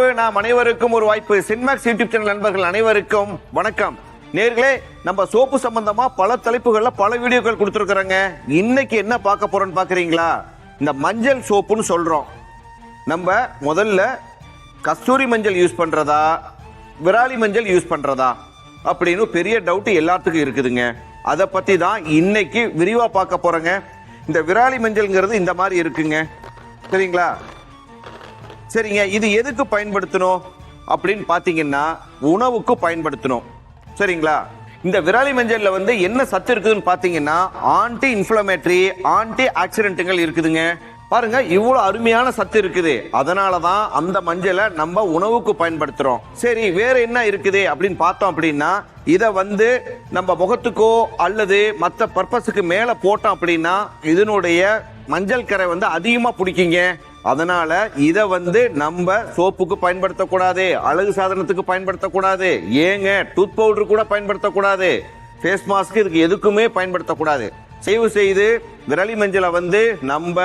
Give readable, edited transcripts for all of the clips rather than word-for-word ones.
நாம் அனைவருக்கும் ஒரு வாய்ப்பு. சின்மாக்ஸ் யூடியூப் சேனல் நண்பர்கள் அனைவருக்கும் வணக்கம். நேர்களே, நம்ம சோப்பு சம்பந்தமா பல தலைப்புகள்ல பல வீடியோக்கள் கொடுத்துருக்குறோங்க. இன்னைக்கு என்ன பார்க்க போறோம்னு பாக்குறீங்களா? இந்த மஞ்சள் சோப்புன்னு சொல்றோம். நம்ம முதல்ல கஸ்தூரி மஞ்சள் யூஸ் பண்றதா, விராலி மஞ்சள் யூஸ் பண்றதா அப்படின்னு பெரிய டவுட் எல்லாத்துக்கும் இருக்குதுங்க. அதை பத்தி தான் இன்னைக்கு விரிவா பார்க்க போறேங்க. இந்த விராலி மஞ்சள்ங்கிறது இந்த மாதிரி இருக்குங்க, சரிங்களா? சரிங்க, இது எதுக்கு பயன்படுத்தணும் அப்படின்னு பாத்தீங்கன்னா உணவுக்கு பயன்படுத்தணும், சரிங்களா? இந்த விராலி மஞ்சள்ல என்ன சத்து இருக்குதுன்னு பாத்தீங்கன்னா ஆன்டி இன்ஃப்ளமேட்டரி, ஆன்டி ஆக்சிடென்ட்டுகள் இருக்குதுங்க. பாருங்க, இவ்வளவு அருமையான சத்து இருக்குது. அதனாலதான் அந்த மஞ்சளை நம்ம உணவுக்கு பயன்படுத்துறோம். சரி, வேற என்ன இருக்குது அப்படின்னு பார்த்தோம் அப்படின்னா, இத நம்ம முகத்துக்கோ அல்லது மற்ற பர்பஸுக்கு மேல போட்டோம் அப்படின்னா இதனுடைய மஞ்சள் கரை அதிகமா பிடிக்குங்க. அதனால இத நம்ம சோப்புக்கு பயன்படுத்தக்கூடாது, அழகு சாதனத்துக்கு பயன்படுத்தக்கூடாது, ஏங்க டூத் பவுடர் கூட பயன்படுத்தக்கூடாது, ஃபேஸ் மாஸ்க் இதுக்கு எதுக்குமே பயன்படுத்தக்கூடாது. செய்வு செய்து விரலி மஞ்சளை நம்ம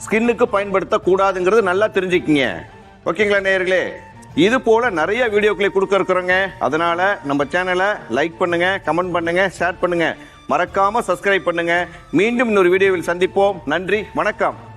ஸ்கின்னுக்கு பயன்படுத்த கூடாதுங்கிறது நல்லா தெரிஞ்சுக்கிங்க. ஓகேங்களா நேயர்களே? இது போல நிறைய வீடியோக்களை கொடுக்க இருக்கிறோங்க. அதனால நம்ம சேனலை லைக் பண்ணுங்க, கமெண்ட் பண்ணுங்க, ஷேர் பண்ணுங்க, மறக்காம சப்ஸ்கிரைப் பண்ணுங்க. மீண்டும் இன்னொரு வீடியோவில் சந்திப்போம். நன்றி, வணக்கம்.